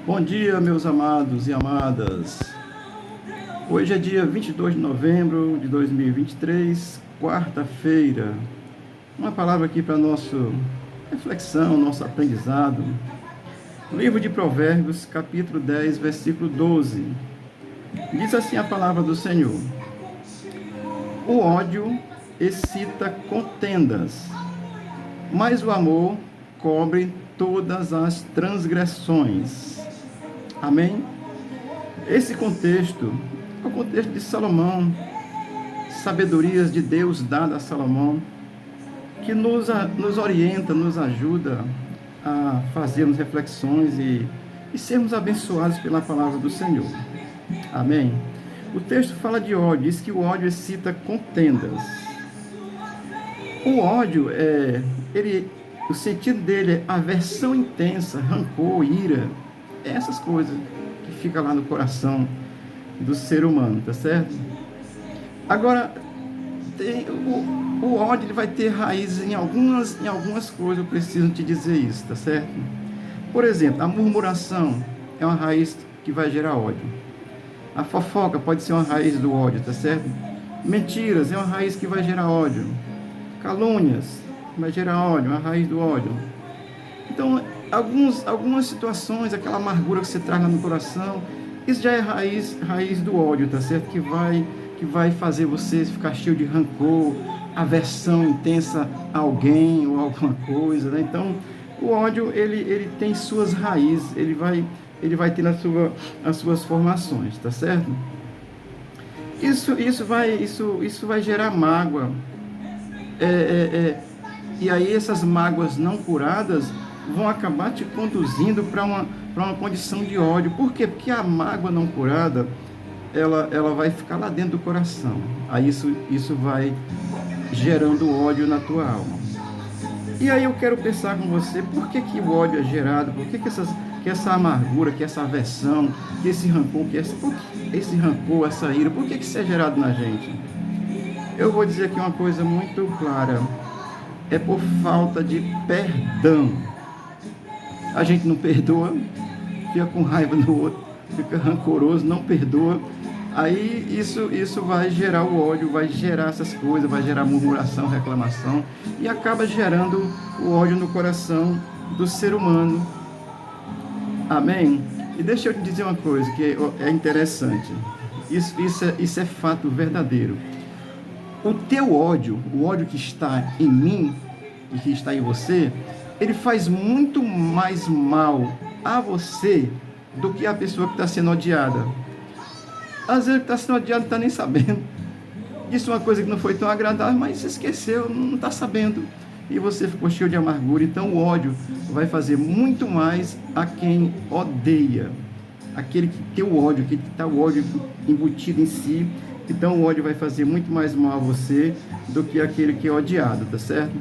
Bom dia, meus amados e amadas. Hoje é dia 22 de novembro de 2023, quarta-feira. Uma palavra aqui para nossa reflexão, nosso aprendizado. Livro de Provérbios, capítulo 10, versículo 12. Diz assim a palavra do Senhor: o ódio excita contendas, mas o amor cobre todas as transgressões. Amém? Esse contexto é o contexto de Salomão, sabedorias de Deus dada a Salomão, que nos orienta, nos ajuda a fazermos reflexões e sermos abençoados pela palavra do Senhor. Amém? O texto fala de ódio, diz que o ódio excita contendas. O ódio, o sentido dele é aversão intensa, rancor, ira, essas coisas que ficam lá no coração do ser humano, tá certo? Agora, o ódio ele vai ter raízes em algumas coisas, eu preciso te dizer isso, tá certo? Por exemplo, a murmuração é uma raiz que vai gerar ódio. A fofoca pode ser uma raiz do ódio, tá certo? Mentiras é uma raiz que vai gerar ódio. Calúnias vai gerar ódio, uma raiz do ódio. Então, algumas situações, aquela amargura que você traz lá no coração, isso já é raiz do ódio, tá certo? Que vai fazer você ficar cheio de rancor, aversão intensa a alguém ou alguma coisa, né? Então, o ódio, ele tem suas raízes, ele vai ter as suas formações, tá certo? Isso vai gerar mágoa. E aí essas mágoas não curadas vão acabar te conduzindo para uma condição de ódio. Por quê? Porque a mágoa não curada, ela vai ficar lá dentro do coração. Aí isso vai gerando ódio na tua alma. E aí eu quero pensar com você, por que o ódio é gerado? Por que essa amargura, que essa aversão, que esse rancor, esse rancor, essa ira, por que isso é gerado na gente? Eu vou dizer aqui uma coisa muito clara. É por falta de perdão. A gente não perdoa, fica com raiva do outro, fica rancoroso, não perdoa. Aí isso vai gerar o ódio, vai gerar essas coisas, vai gerar murmuração, reclamação e acaba gerando o ódio no coração do ser humano. Amém? E deixa eu te dizer uma coisa que é interessante. Isso é fato verdadeiro. O teu ódio, o ódio que está em mim e que está em você, ele faz muito mais mal a você do que a pessoa que está sendo odiada. Às vezes, que está sendo odiado não está nem sabendo. Disse uma coisa que não foi tão agradável, mas se esqueceu, não está sabendo. E você ficou cheio de amargura. Então, o ódio vai fazer muito mais a quem odeia. Aquele que tem o ódio, que está o ódio embutido em si. Então, o ódio vai fazer muito mais mal a você do que aquele que é odiado, tá certo?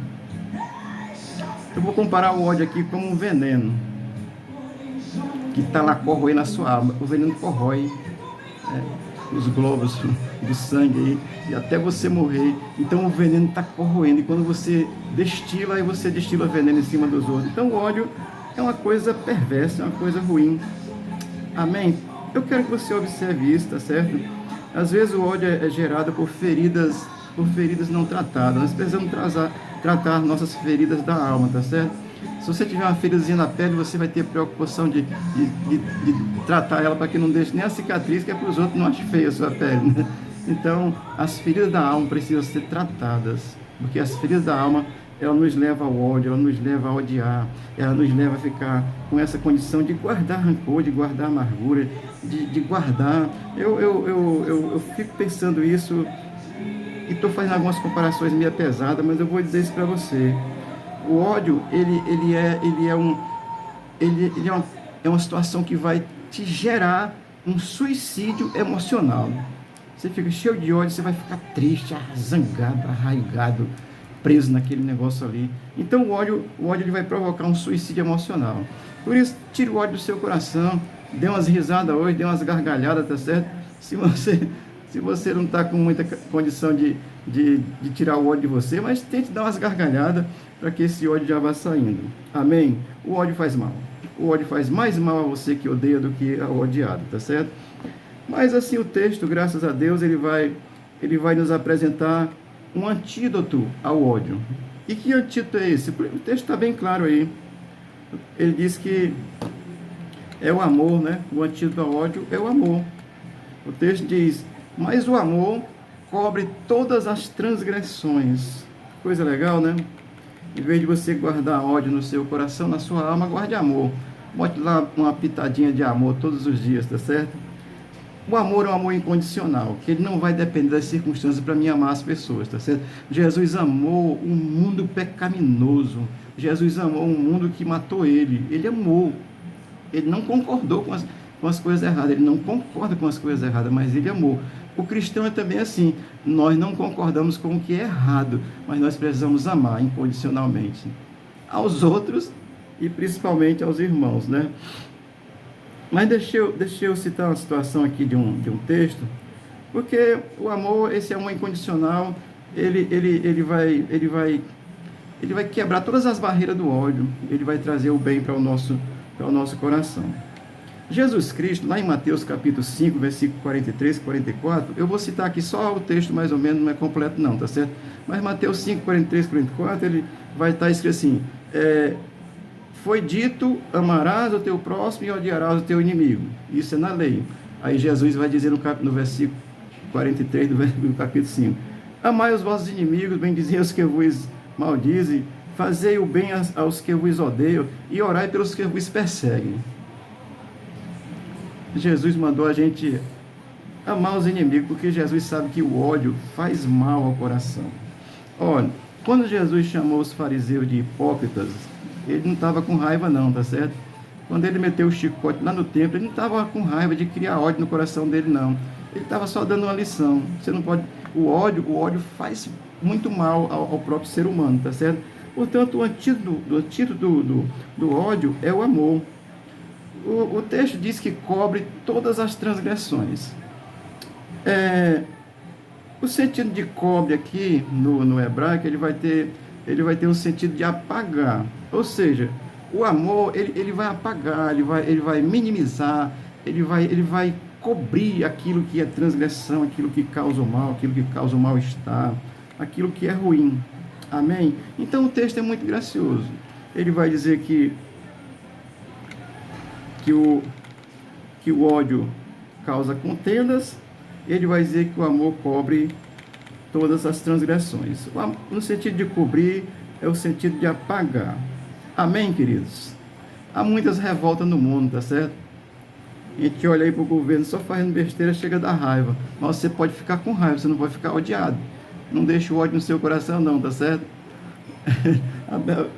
Eu vou comparar o ódio aqui como um veneno que está lá corroendo a sua alma. O veneno corrói os globos do sangue aí, e até você morrer. Então o veneno está corroendo, e quando você destila, aí você destila veneno em cima dos outros. Então o ódio é uma coisa perversa, é uma coisa ruim. Amém? Eu quero que você observe isso, tá certo? Às vezes o ódio é gerado por feridas não tratadas. Nós precisamos tratar nossas feridas da alma, tá certo? Se você tiver uma feridazinha na pele, você vai ter preocupação de tratar ela para que não deixe nem a cicatriz, que é para os outros não achem feia a sua pele, né? Então, as feridas da alma precisam ser tratadas, porque as feridas da alma, ela nos leva ao ódio, ela nos leva a odiar, ela nos leva a ficar com essa condição de guardar rancor, de guardar amargura, de guardar. Eu fico pensando isso e estou fazendo algumas comparações meio pesadas, mas eu vou dizer isso para você. O ódio, ele é uma situação que vai te gerar um suicídio emocional. Você fica cheio de ódio, você vai ficar triste, zangado, arraigado, preso naquele negócio ali. Então o ódio ele vai provocar um suicídio emocional. Por isso, tire o ódio do seu coração, dê umas risadas hoje, dê umas gargalhadas, tá certo? Se você não está com muita condição de tirar o ódio de você, mas tente dar umas gargalhadas para que esse ódio já vá saindo. Amém? O ódio faz mal. O ódio faz mais mal a você que odeia do que ao odiado, tá certo? Mas assim o texto, graças a Deus, ele vai nos apresentar um antídoto ao ódio. E que antídoto é esse? O texto está bem claro aí. Ele diz que é o amor, né? O antídoto ao ódio é o amor. O texto diz, mas o amor cobre todas as transgressões. Coisa legal, né? Em vez de você guardar ódio no seu coração, na sua alma, guarde amor. Bote lá uma pitadinha de amor todos os dias, tá certo? O amor é um amor incondicional, que ele não vai depender das circunstâncias para me amar as pessoas, tá certo? Jesus amou um mundo pecaminoso. Jesus amou um mundo que matou ele. Ele amou. Ele não concordou com as coisas erradas. Ele não concorda com as coisas erradas, mas ele amou. O cristão é também assim. Nós não concordamos com o que é errado, mas nós precisamos amar incondicionalmente aos outros e principalmente aos irmãos, né? Mas deixa eu citar uma situação aqui de um texto, porque o amor, esse amor incondicional, ele vai quebrar todas as barreiras do ódio, ele vai trazer o bem para o nosso coração. Jesus Cristo, lá em Mateus capítulo 5, versículo 43 e 44, eu vou citar aqui só o texto mais ou menos, não é completo não, tá certo? Mas Mateus 5, 43 e 44, ele vai estar escrito assim, foi dito, amarás o teu próximo e odiarás o teu inimigo. Isso é na lei. Aí Jesus vai dizer no versículo 43 do capítulo 5. Amai os vossos inimigos, bendizei os que vos maldizem, fazei o bem aos que vos odeiam e orai pelos que vos perseguem. Jesus mandou a gente amar os inimigos, porque Jesus sabe que o ódio faz mal ao coração. Olha, quando Jesus chamou os fariseus de hipócritas, ele não estava com raiva não, tá certo? Quando ele meteu o chicote lá no templo, ele não estava com raiva de criar ódio no coração dele, não. Ele estava só dando uma lição. Você não pode... O ódio faz muito mal ao próprio ser humano, tá certo? Portanto, o antídoto do ódio é o amor. O texto diz que cobre todas as transgressões. O sentido de cobre aqui, no hebraico, ele vai ter um sentido de apagar. Ou seja, o amor, ele vai apagar, ele vai minimizar, ele vai cobrir aquilo que é transgressão, aquilo que causa o mal, aquilo que causa o mal-estar, aquilo que é ruim. Amém? Então o texto é muito gracioso. Ele vai dizer que o ódio causa contendas, ele vai dizer que o amor cobre todas as transgressões. No sentido de cobrir, é o sentido de apagar. Amém, queridos? Há muitas revoltas no mundo, tá certo? A gente olha aí para o governo só fazendo besteira, chega a dar raiva. Mas você pode ficar com raiva, você não pode ficar odiado. Não deixe o ódio no seu coração não, tá certo?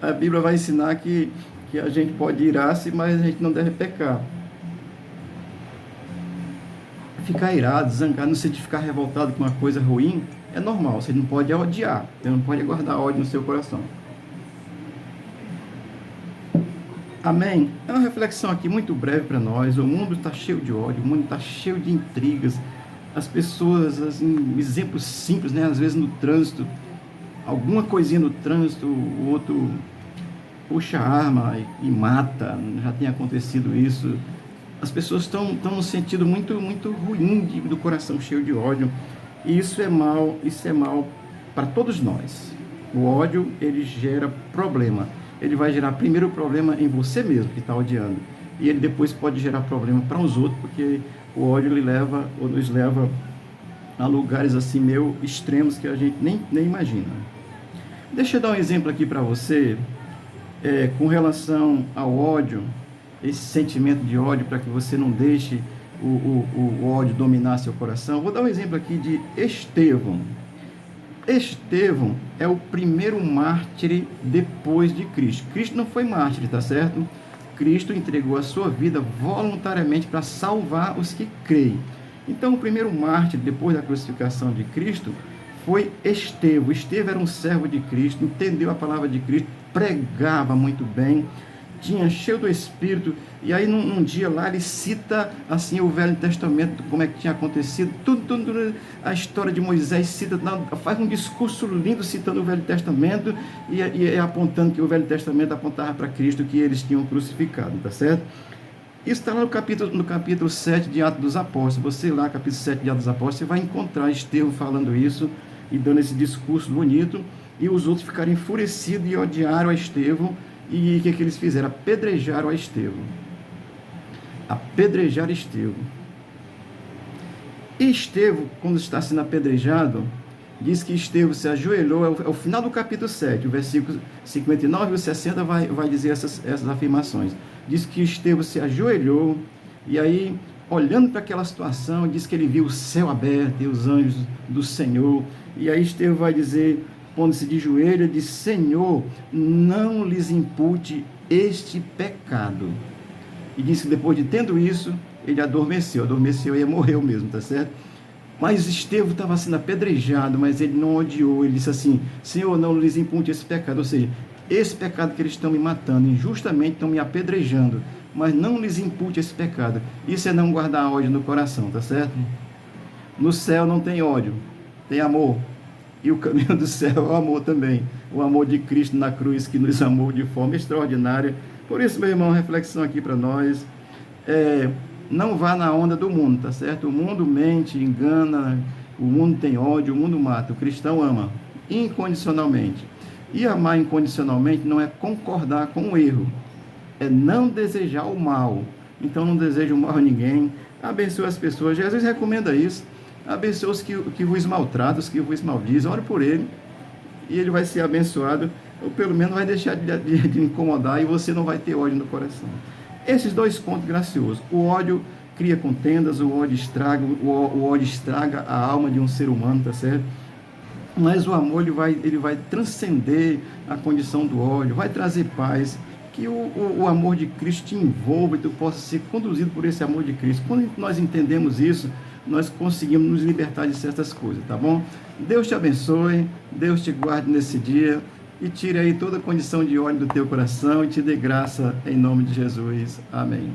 A Bíblia vai ensinar que a gente pode irar-se, mas a gente não deve pecar. Ficar irado, zangado, no sentido de ficar revoltado com uma coisa ruim, é normal. Você não pode odiar, você não pode guardar ódio no seu coração. Amém? É uma reflexão aqui muito breve para nós. O mundo está cheio de ódio, o mundo está cheio de intrigas. As pessoas, assim, exemplos simples, né? Às vezes no trânsito, alguma coisinha no trânsito, o outro puxa a arma e mata. Já tem acontecido isso. As pessoas estão num sentido muito, muito ruim do coração cheio de ódio. E isso é mal para todos nós. O ódio, ele gera problema. Ele vai gerar primeiro problema em você mesmo que está odiando. E ele depois pode gerar problema para os outros, porque o ódio nos leva a lugares assim meio extremos que a gente nem imagina. Deixa eu dar um exemplo aqui para você, com relação ao ódio, esse sentimento de ódio, para que você não deixe o ódio dominar seu coração. Vou dar um exemplo aqui de Estevão. Estevão é o primeiro mártir depois de Cristo. Cristo não foi mártir, tá certo? Cristo entregou a sua vida voluntariamente para salvar os que creem. Então, o primeiro mártir depois da crucificação de Cristo foi Estevão. Estevão era um servo de Cristo, entendeu a palavra de Cristo, pregava muito bem, tinha, cheio do Espírito, e aí num dia lá ele cita assim o Velho Testamento, como é que tinha acontecido, tudo a história de Moisés, cita, faz um discurso lindo citando o Velho Testamento e apontando que o Velho Testamento apontava para Cristo, que eles tinham crucificado, tá certo? Isso está lá no capítulo 7 de Atos dos Apóstolos. Você lá, capítulo 7 de Atos dos Apóstolos, você vai encontrar Estevão falando isso e dando esse discurso bonito, e os outros ficaram enfurecidos e odiaram a Estevão. E o que eles fizeram? Apedrejaram a Estevão. Apedrejaram Estevão. E Estevão, quando está sendo apedrejado, diz que Estevão se ajoelhou, é o final do capítulo 7, o versículo 59 e 60 vai dizer essas afirmações. Diz que Estevão se ajoelhou, e aí, olhando para aquela situação, diz que ele viu o céu aberto e os anjos do Senhor, e aí Estevão vai dizer, pondo-se de joelho, diz: Senhor, não lhes impute este pecado. E diz que depois de tendo isso, ele adormeceu e morreu mesmo, tá certo? Mas Estevão estava sendo apedrejado, mas ele não odiou, ele disse assim: Senhor, não lhes impute esse pecado, ou seja, esse pecado que eles estão me matando, injustamente estão me apedrejando, mas não lhes impute esse pecado. Isso é não guardar ódio no coração, tá certo? No céu não tem ódio, tem amor. E o caminho do céu é o amor também, o amor de Cristo na cruz, que nos amou de forma extraordinária. Por isso, meu irmão, reflexão aqui para nós, não vá na onda do mundo, tá certo? O mundo mente, engana, o mundo tem ódio, o mundo mata. O cristão ama incondicionalmente. E amar incondicionalmente não é concordar com o erro, é não desejar o mal. Então não deseja o mal a ninguém, abençoe as pessoas. Jesus recomenda isso. Abençoe os que vos maltratam, os que vos maldizem, ore por ele, e ele vai ser abençoado, ou pelo menos vai deixar de incomodar, e você não vai ter ódio no coração. Esses dois pontos graciosos: o ódio cria contendas, o ódio estraga a alma de um ser humano, tá certo? Mas o amor ele vai transcender a condição do ódio, vai trazer paz. Que o amor de Cristo te envolva e tu possa ser conduzido por esse amor de Cristo. Quando nós entendemos isso, nós conseguimos nos libertar de certas coisas, tá bom? Deus te abençoe, Deus te guarde nesse dia e tire aí toda a condição de ódio do teu coração e te dê graça em nome de Jesus. Amém.